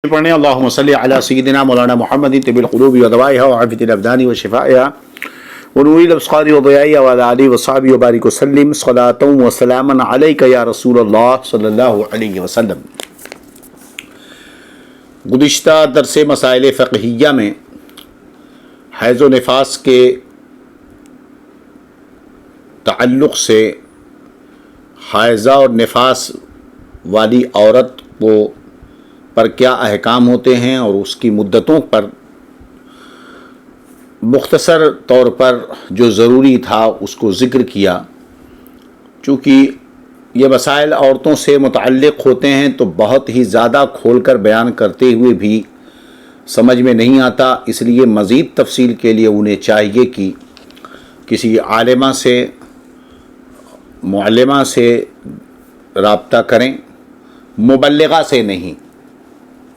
پڑھنے اللہم صلی علی سیدنا مولانا محمد طب القلوب و دوائها وعافیت الابدان و شفائها ونور الابصار و ضیائها وعلی آلہ وصحبہ وبارک وسلم صلاۃ و سلاما علیک یا رسول اللہ صلی اللہ علیہ وسلم۔ گزشتہ درس مسائل فقہیہ میں حیض و نفاس کے تعلق سے حائضہ اور نفاس والی عورت کو پر کیا احکام ہوتے ہیں اور اس کی مدتوں پر مختصر طور پر جو ضروری تھا اس کو ذکر کیا۔ چونکہ یہ مسائل عورتوں سے متعلق ہوتے ہیں تو بہت ہی زیادہ کھول کر بیان کرتے ہوئے بھی سمجھ میں نہیں آتا، اس لیے مزید تفصیل کے لیے انہیں چاہیے کہ کسی عالمہ سے معلمہ سے رابطہ کریں، مبلغہ سے نہیں،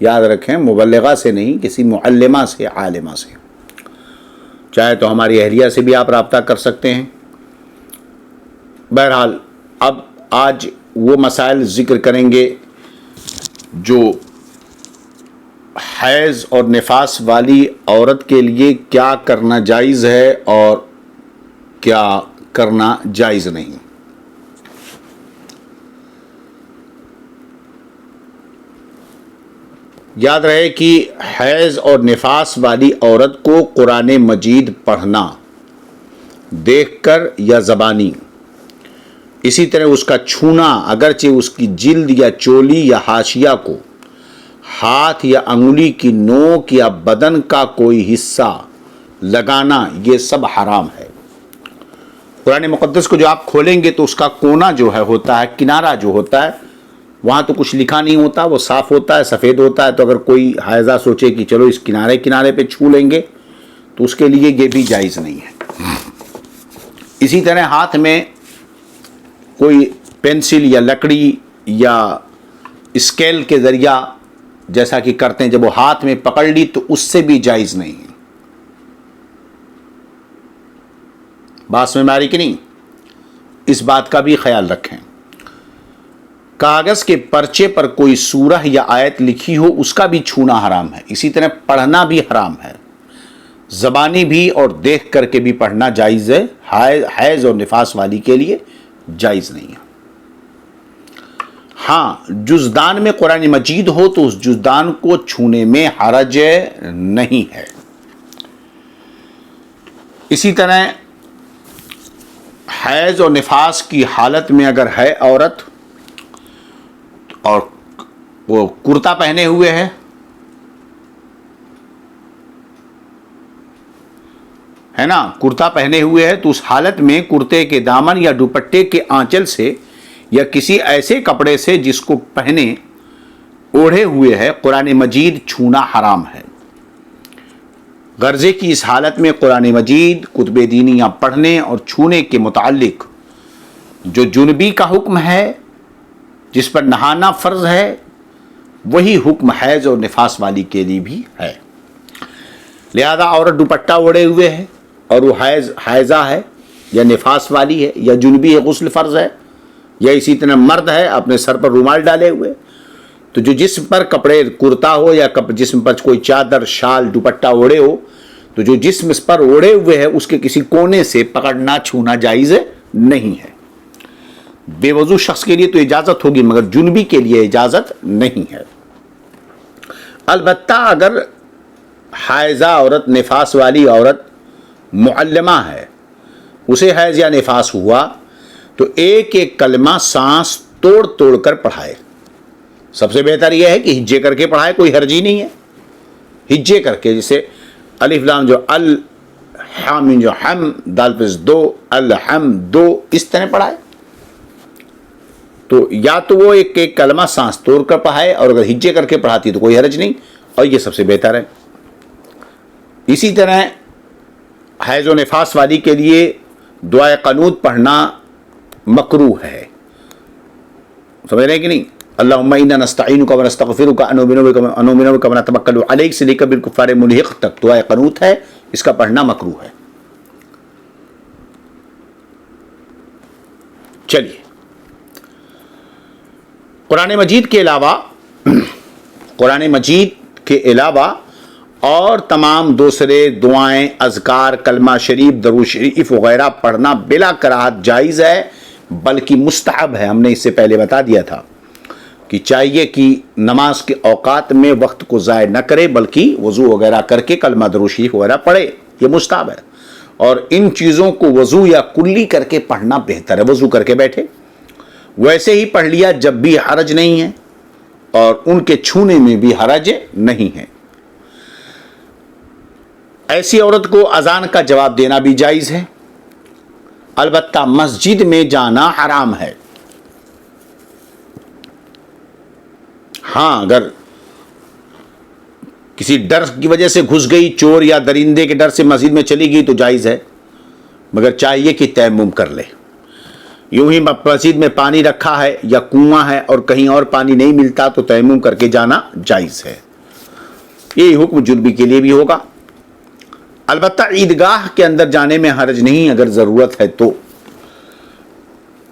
یاد رکھیں مبلغہ سے نہیں، کسی معلمہ سے، عالمہ سے۔ چاہے تو ہماری اہلیہ سے بھی آپ رابطہ کر سکتے ہیں۔ بہرحال اب آج وہ مسائل ذکر کریں گے جو حیض اور نفاس والی عورت کے لیے کیا کرنا جائز ہے اور کیا کرنا جائز نہیں۔ یاد رہے کہ حیض اور نفاس والی عورت کو قرآن مجید پڑھنا دیکھ کر یا زبانی، اسی طرح اس کا چھونا، اگرچہ اس کی جلد یا چولی یا حاشیہ کو، ہاتھ یا انگلی کی نوک یا بدن کا کوئی حصہ لگانا، یہ سب حرام ہے۔ قرآن مقدس کو جو آپ کھولیں گے تو اس کا کونا جو ہے ہوتا ہے، کنارہ جو ہوتا ہے، وہاں تو کچھ لکھا نہیں ہوتا، وہ صاف ہوتا ہے، سفید ہوتا ہے۔ تو اگر کوئی حائضہ سوچے کہ چلو اس کنارے پہ چھو لیں گے تو اس کے لیے یہ بھی جائز نہیں ہے۔ اسی طرح ہاتھ میں کوئی پینسل یا لکڑی یا اسکیل کے ذریعہ جیسا کہ کرتے ہیں، جب وہ ہاتھ میں پکڑ لی تو اس سے بھی جائز نہیں ہے۔ بات سمجھ میں آ رہی کہ نہیں؟ اس بات کا بھی خیال رکھیں۔ کاغذ کے پرچے پر کوئی سورہ یا آیت لکھی ہو اس کا بھی چھونا حرام ہے، اسی طرح پڑھنا بھی حرام ہے، زبانی بھی اور دیکھ کر کے بھی پڑھنا جائز ہے، حیض اور نفاس والی کے لیے جائز نہیں ہے۔ ہاں، جزدان میں قرآن مجید ہو تو اس جزدان کو چھونے میں حرج نہیں ہے۔ اسی طرح حیض اور نفاس کی حالت میں اگر ہے عورت اور وہ کرتا پہنے ہوئے ہے نا، کرتا پہنے ہوئے ہے، تو اس حالت میں کرتے کے دامن یا دوپٹے کے آنچل سے یا کسی ایسے کپڑے سے جس کو پہنے اوڑھے ہوئے ہے قرآن مجید چھونا حرام ہے۔ غرضے کی اس حالت میں قرآن مجید، کتب دینیہ پڑھنے اور چھونے کے متعلق جو جنبی کا حکم ہے، جس پر نہانا فرض ہے، وہی حکم حیض اور نفاس والی کے لیے بھی ہے۔ لہذا عورت دوپٹہ اوڑھے ہوئے ہے اور وہ حائضہ ہے یا نفاس والی ہے یا جنبی ہے، غسل فرض ہے، یا اسی طرح مرد ہے اپنے سر پر رومال ڈالے ہوئے، تو جو جسم پر کپڑے کرتا ہو یا جسم پر کوئی چادر، شال، دوپٹہ اوڑھے ہو، تو جو جسم اس پر اوڑھے ہوئے ہے اس کے کسی کونے سے پکڑنا، چھونا جائز نہیں ہے۔ بے وضو شخص کے لیے تو اجازت ہوگی مگر جنبی کے لیے اجازت نہیں ہے۔ البتہ اگر حائضہ عورت، نفاس والی عورت معلمہ ہے، اسے حیض یا نفاس ہوا تو ایک ایک کلمہ سانس توڑ توڑ کر پڑھائے۔ سب سے بہتر یہ ہے کہ ہجے کر کے پڑھائے، کوئی حرجی نہیں ہے۔ ہجے کر کے، جیسے الف لام جو الحم جو ہم، دال پس دو، الحم دو، اس طرح پڑھائے۔ تو یا تو وہ ایک ایک کلمہ سانس توڑ کر پڑھائے، اور اگر ہجے کر کے پڑھاتی تو کوئی حرج نہیں، اور یہ سب سے بہتر ہے۔ اسی طرح حیض و نفاس والی کے لیے دعائے قنوت پڑھنا مکروہ ہے۔ سمجھ رہے ہیں کہ نہیں؟ اللہم انا نستعینک و نستغفرک ونؤمن بک ونتوکل علیک سے لے کر بالکفار ملحق تک دعائے قنوت ہے، اس کا پڑھنا مکروہ ہے۔ چلیے، قرآن مجید کے علاوہ قرآن مجید کے علاوہ اور تمام دوسرے دعائیں، اذکار، کلمہ شریف، درود شریف وغیرہ پڑھنا بلا کراہت جائز ہے، بلکہ مستحب ہے۔ ہم نے اس سے پہلے بتا دیا تھا کہ چاہیے کہ نماز کے اوقات میں وقت کو ضائع نہ کرے، بلکہ وضو وغیرہ کر کے کلمہ درود شریف وغیرہ پڑھے، یہ مستحب ہے۔ اور ان چیزوں کو وضو یا کلی کر کے پڑھنا بہتر ہے، وضو کر کے بیٹھے ویسے ہی پڑھ لیا جب بھی حرج نہیں ہے، اور ان کے چھونے میں بھی حرج نہیں ہے۔ ایسی عورت کو اذان کا جواب دینا بھی جائز ہے، البتہ مسجد میں جانا حرام ہے۔ ہاں اگر کسی ڈر کی وجہ سے گھس گئی، چور یا درندے کے ڈر سے مسجد میں چلی گئی تو جائز ہے، مگر چاہیے کہ تیمم کر لے۔ یوں ہی مسجد میں پانی رکھا ہے یا کنواں ہے اور کہیں اور پانی نہیں ملتا تو تیمم کر کے جانا جائز ہے۔ یہی حکم جنبی کے لیے بھی ہوگا۔ البتہ عیدگاہ کے اندر جانے میں حرج نہیں، اگر ضرورت ہے تو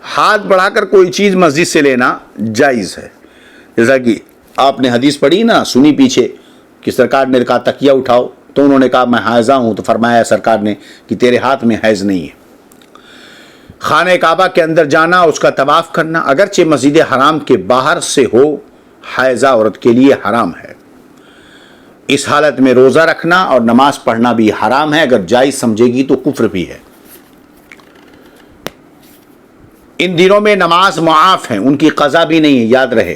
ہاتھ بڑھا کر کوئی چیز مسجد سے لینا جائز ہے۔ جیسا کہ آپ نے حدیث پڑھی نا، سنی پیچھے، کہ سرکار نے کہا تکیہ اٹھاؤ، تو انہوں نے کہا میں حائضہ ہوں، تو فرمایا سرکار نے کہ تیرے ہاتھ میں حیض نہیں ہے۔ خانہ کعبہ کے اندر جانا، اس کا طواف کرنا، اگرچہ مسجد حرام کے باہر سے ہو، حائضہ عورت کے لیے حرام ہے۔ اس حالت میں روزہ رکھنا اور نماز پڑھنا بھی حرام ہے، اگر جائز سمجھے گی تو کفر بھی ہے۔ ان دنوں میں نماز معاف ہیں، ان کی قضا بھی نہیں ہے، یاد رہے،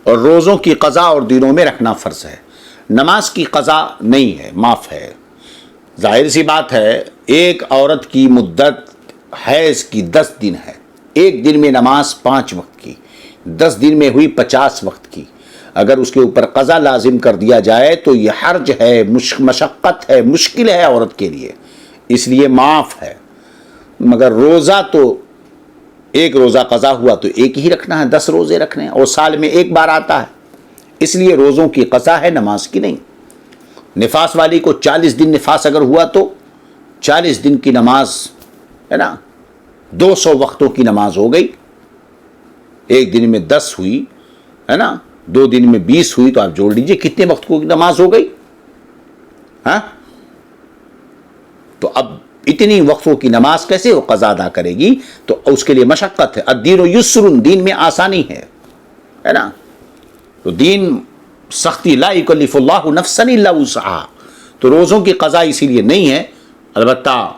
اور روزوں کی قضا اور دنوں میں رکھنا فرض ہے، نماز کی قضا نہیں ہے، معاف ہے۔ ظاہر سی بات ہے، ایک عورت کی مدت حیض کی 10 دن ہے، ایک دن میں نماز 5 وقت کی، 10 دن میں ہوئی 50 وقت کی۔ اگر اس کے اوپر قضا لازم کر دیا جائے تو یہ حرج ہے، مشقت ہے، مشکل ہے عورت کے لیے، اس لیے معاف ہے۔ مگر روزہ تو ایک روزہ قضا ہوا تو ایک ہی رکھنا ہے، 10 روزے رکھنے ہیں، اور سال میں ایک بار آتا ہے، اس لیے روزوں کی قضا ہے، نماز کی نہیں۔ نفاس والی کو 40 دن نفاس اگر ہوا تو 40 دن کی نماز ہے نا، 200 وقتوں کی نماز ہو گئی، ایک دن میں 10 ہوئی ہے نا، 2 دن میں 20 ہوئی، تو آپ جوڑ لیجئے کتنے وقت کی نماز ہو گئی، ہاں؟ تو اب اتنی وقفوں کی نماز کیسے وہ قضا ادا کرے گی؟ تو اس کے لیے مشقت ہے۔ الدین یسر، دین میں آسانی ہے نا، تو دین سختی، لا یکلف اللہ نفسا الا وسعہا، تو روزوں کی قضا اسی لیے نہیں ہے، البتہ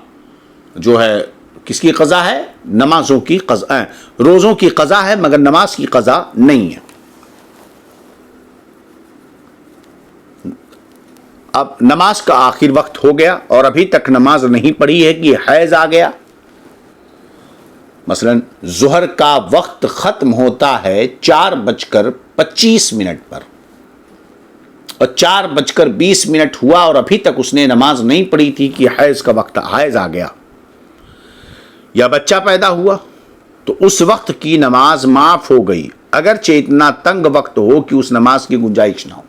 جو ہے کس کی قضا ہے؟ نمازوں کی قضا، روزوں کی قضا ہے مگر نماز کی قضا نہیں ہے۔ اب نماز کا آخر وقت ہو گیا اور ابھی تک نماز نہیں پڑھی ہے کہ حیض آ گیا۔ مثلا ظہر کا وقت ختم ہوتا ہے 4:25 پر، اور 4:20 ہوا اور ابھی تک اس نے نماز نہیں پڑھی تھی کہ حیض کا وقت، حیض آ گیا، یا بچہ پیدا ہوا، تو اس وقت کی نماز معاف ہو گئی، اگرچہ اتنا تنگ وقت ہو کہ اس نماز کی گنجائش نہ ہو۔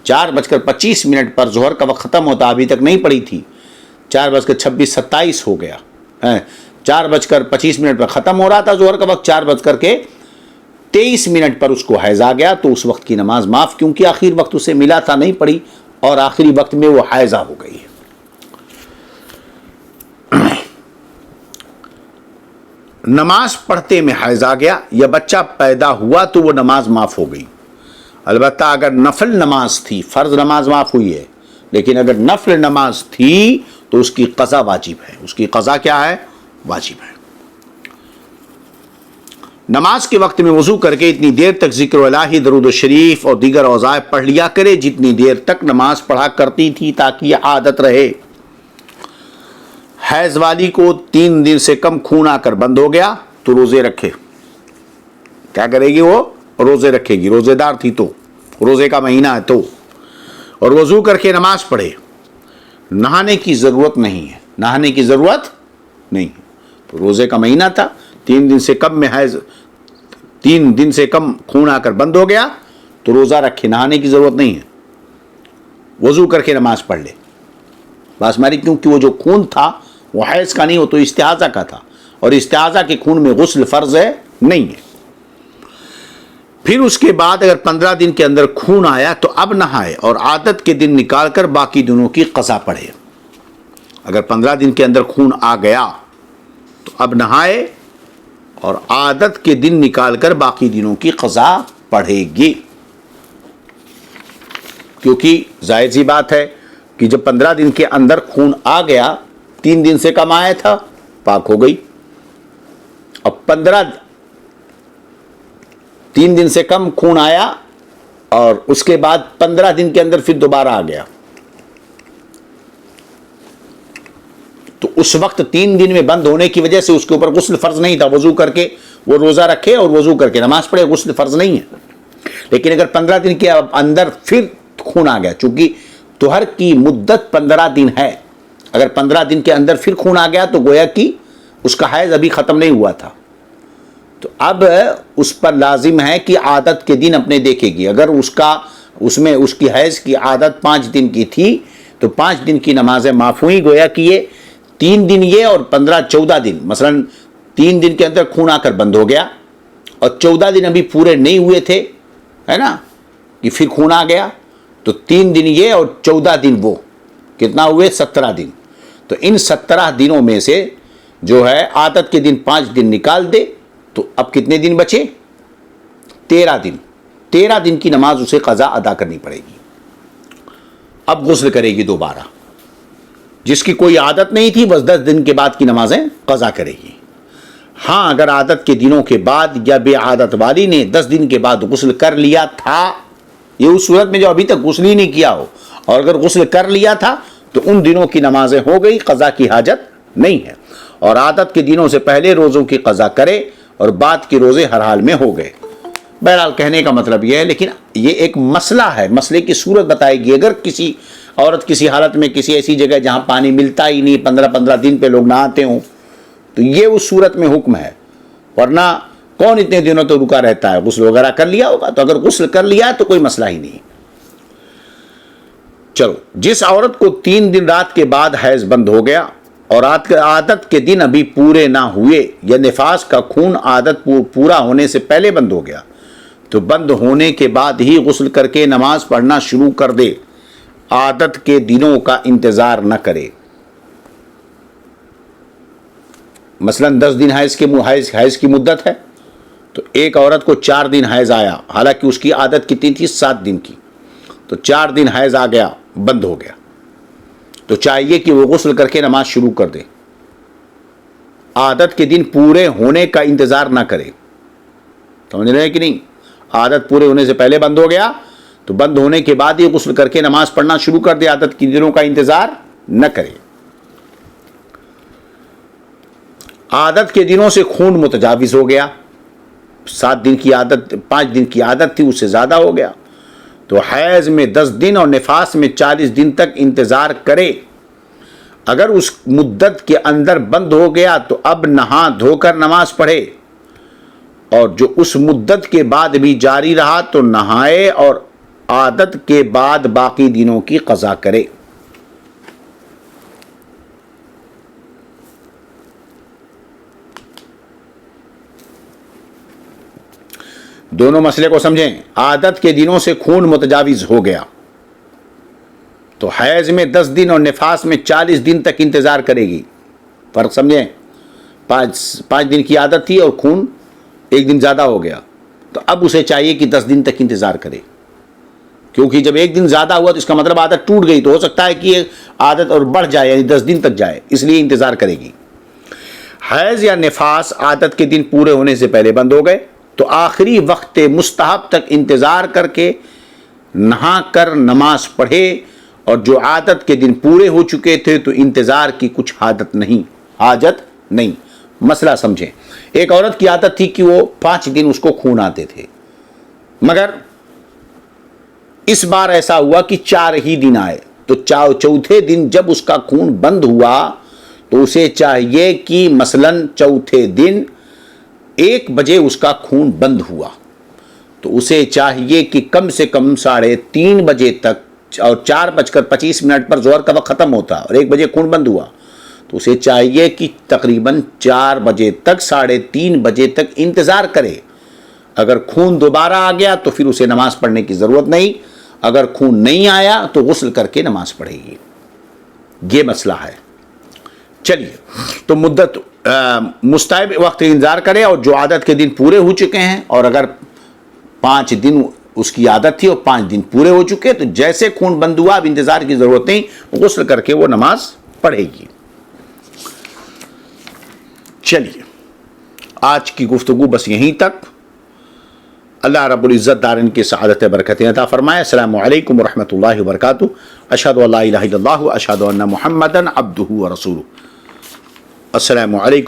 4:25 پر ظہر کا وقت ختم ہوتا، ابھی تک نہیں پڑھی تھی، 4:26-27 ہو گیا، 4:25 پر ختم ہو رہا تھا ظہر کا وقت، 4:23 پر اس کو حیض آ گیا، تو اس وقت کی نماز معاف، کیونکہ آخری وقت اسے ملا تھا، نہیں پڑھی، اور آخری وقت میں وہ حیضہ ہو گئی ہے۔ نماز پڑھتے میں حیض آ گیا یا بچہ پیدا ہوا تو وہ نماز معاف ہو گئی، البتہ اگر نفل نماز تھی، فرض نماز معاف ہوئی ہے، لیکن اگر نفل نماز تھی تو اس کی قضا واجب ہے، اس کی قضا کیا ہے؟ واجب ہے۔ نماز کے وقت میں وضو کر کے اتنی دیر تک ذکر الہی، درود شریف اور دیگر اوضاع پڑھ لیا کرے جتنی دیر تک نماز پڑھا کرتی تھی، تاکہ یہ عادت رہے۔ حیض والی کو 3 دن سے کم خون آ کر بند ہو گیا تو روزے رکھے، کیا کرے گی؟ وہ روزے رکھے گی، روزے دار تھی تو، روزے کا مہینہ ہے تو، اور وضو کر کے نماز پڑھے، نہانے کی ضرورت نہیں ہے، نہانے کی ضرورت نہیں ہے، تو روزے کا مہینہ تھا، 3 دن سے کم میں حیض، 3 دن سے کم خون آ کر بند ہو گیا تو روزہ رکھے، نہانے کی ضرورت نہیں ہے، وضو کر کے نماز پڑھ لے بس ہماری، کیونکہ وہ جو خون تھا وہ حیض کا نہیں، وہ تو استحاضہ کا تھا، اور استحاضہ کے خون میں غسل فرض ہے نہیں ہے۔ پھر اس کے بعد اگر 15 دن کے اندر خون آیا تو اب نہائے اور عادت کے دن نکال کر باقی دنوں کی قضا پڑھے. اگر 15 دن کے اندر خون آ گیا تو اب نہائے اور عادت کے دن نکال کر باقی دنوں کی قضا پڑھے گی. کیونکہ ظاہر سی بات ہے کہ جب 15 دن کے اندر خون آ گیا، 3 دن سے کم آیا تھا، پاک ہو گئی. اب 3 دن سے کم خون آیا اور اس کے بعد 15 دن کے اندر پھر دوبارہ آ گیا، تو اس وقت 3 دن میں بند ہونے کی وجہ سے اس کے اوپر غسل فرض نہیں تھا. وضو کر کے وہ روزہ رکھے اور وضو کر کے نماز پڑھے، غسل فرض نہیں ہے. لیکن اگر 15 دن کے اندر پھر خون آ گیا، چونکہ طہر کی مدت 15 دن ہے، اگر 15 دن کے اندر پھر خون آ گیا تو گویا کہ اس کا حیض ابھی ختم نہیں ہوا تھا، تو اب اس پر لازم ہے کہ عادت کے دن اپنے دیکھے گی. اگر اس میں اس کی حیض کی عادت 5 دن کی تھی تو 5 دن کی نمازیں معاف ہوئی. گویا کہ یہ 3 دن یہ اور 15 14 دن، مثلا 3 دن کے اندر خون آ کر بند ہو گیا اور 14 دن ابھی پورے نہیں ہوئے تھے، ہے نا، کہ پھر خون آ گیا، تو 3 دن یہ اور 14 دن وہ، کتنا ہوئے؟ 17 دن. تو ان 17 دنوں میں سے جو ہے عادت کے دن 5 دن نکال دے تو اب کتنے دن بچے؟ 13 دن. 13 دن کی نماز اسے قضا ادا کرنی پڑے گی. اب غسل کرے گی دوبارہ. جس کی کوئی عادت نہیں تھی بس 10 دن کے بعد کی نمازیں قضا کرے گی. ہاں اگر عادت کے دنوں کے بعد یا بے عادت والی نے 10 دن کے بعد غسل کر لیا تھا، یہ اس صورت میں جو ابھی تک غسل ہی نہیں کیا ہو، اور اگر غسل کر لیا تھا تو ان دنوں کی نمازیں ہو گئی، قضا کی حاجت نہیں ہے. اور عادت کے دنوں سے پہلے روزوں کی قضا کرے اور بعد کے روزے ہر حال میں ہو گئے. بہرحال کہنے کا مطلب یہ ہے، لیکن یہ ایک مسئلہ ہے، مسئلے کی صورت بتائے گی. اگر کسی عورت کسی حالت میں کسی ایسی جگہ جہاں پانی ملتا ہی نہیں، 15 دن پہ لوگ نہاتے ہوں، تو یہ اس صورت میں حکم ہے. ورنہ کون اتنے دنوں تو رکا رہتا ہے؟ غسل وغیرہ کر لیا ہوگا. تو اگر غسل کر لیا تو کوئی مسئلہ ہی نہیں. چلو، جس عورت کو 3 دن رات کے بعد حیض بند ہو گیا اور عادت کے دن ابھی پورے نہ ہوئے، یا نفاس کا خون عادت پورا ہونے سے پہلے بند ہو گیا، تو بند ہونے کے بعد ہی غسل کر کے نماز پڑھنا شروع کر دے. عادت کے دنوں کا انتظار نہ کرے. مثلا 10 دن حیض کی مدت ہے، تو ایک عورت کو 4 دن حیض آیا، حالانکہ اس کی عادت کتنی تھی؟ 7 دن کی. تو 4 دن حیض آ گیا، بند ہو گیا، تو چاہیے کہ وہ غسل کر کے نماز شروع کر دے. عادت کے دن پورے ہونے کا انتظار نہ کرے. سمجھ رہے ہیں کہ نہیں؟ عادت پورے ہونے سے پہلے بند ہو گیا تو بند ہونے کے بعد ہی غسل کر کے نماز پڑھنا شروع کر دے. عادت کے دنوں کا انتظار نہ کرے. عادت کے دنوں سے خون متجاوز ہو گیا، 7 دن کی عادت، 5 دن کی عادت تھی، اس سے زیادہ ہو گیا، تو حیض میں 10 دن اور نفاس میں 40 دن تک انتظار کرے. اگر اس مدت کے اندر بند ہو گیا تو اب نہا دھو کر نماز پڑھے، اور جو اس مدت کے بعد بھی جاری رہا تو نہائے اور عادت کے بعد باقی دنوں کی قضا کرے. دونوں مسئلے کو سمجھیں. عادت کے دنوں سے خون متجاوز ہو گیا تو حیض میں 10 دن اور نفاس میں 40 دن تک انتظار کرے گی. فرق سمجھیں؟ 5 دن کی عادت تھی اور خون 1 دن زیادہ ہو گیا، تو اب اسے چاہیے کہ 10 دن تک انتظار کرے. کیونکہ جب 1 دن زیادہ ہوا تو اس کا مطلب عادت ٹوٹ گئی، تو ہو سکتا ہے کہ یہ عادت اور بڑھ جائے، یعنی 10 دن تک جائے، اس لیے انتظار کرے گی. حیض یا نفاس عادت کے دن پورے ہونے سے پہلے بند ہو گئے تو آخری وقت مستحب تک انتظار کر کے نہا کر نماز پڑھے، اور جو عادت کے دن پورے ہو چکے تھے تو انتظار کی کچھ حاجت نہیں. مسئلہ سمجھیں. ایک عورت کی عادت تھی کہ وہ 5 دن اس کو خون آتے تھے، مگر اس بار ایسا ہوا کہ 4 ہی دن آئے، تو چوتھے دن جب اس کا خون بند ہوا تو اسے چاہیے کہ مثلاً چوتھے دن 1 بجے اس کا خون بند ہوا، تو اسے چاہیے کہ کم سے کم 3:30 بجے تک، اور 4:25 پر ظہر کا وقت ختم ہوتا اور 1 بجے خون بند ہوا، تو اسے چاہیے کہ تقریباً 4 بجے تک 3:30 بجے تک انتظار کرے. اگر خون دوبارہ آ گیا تو پھر اسے نماز پڑھنے کی ضرورت نہیں، اگر خون نہیں آیا تو غسل کر کے نماز پڑھے گی. یہ مسئلہ ہے. چلیے، تو مدت مستحب وقت انتظار کرے، اور جو عادت کے دن پورے ہو چکے ہیں، اور اگر 5 دن اس کی عادت تھی اور 5 دن پورے ہو چکے تو جیسے خون بند ہوا اب انتظار کی ضرورت نہیں، غسل کر کے وہ نماز پڑھے گی. چلیے، آج کی گفتگو بس یہیں تک. اللہ رب العزت دارن کی سعادت برکتیں عطا فرمائے. السلام علیکم ورحمۃ اللہ وبرکاتہ. اشہد ان لا الہ الا اللہ واشہد ان محمدا عبدہ ورسولہ. السلام علیکم.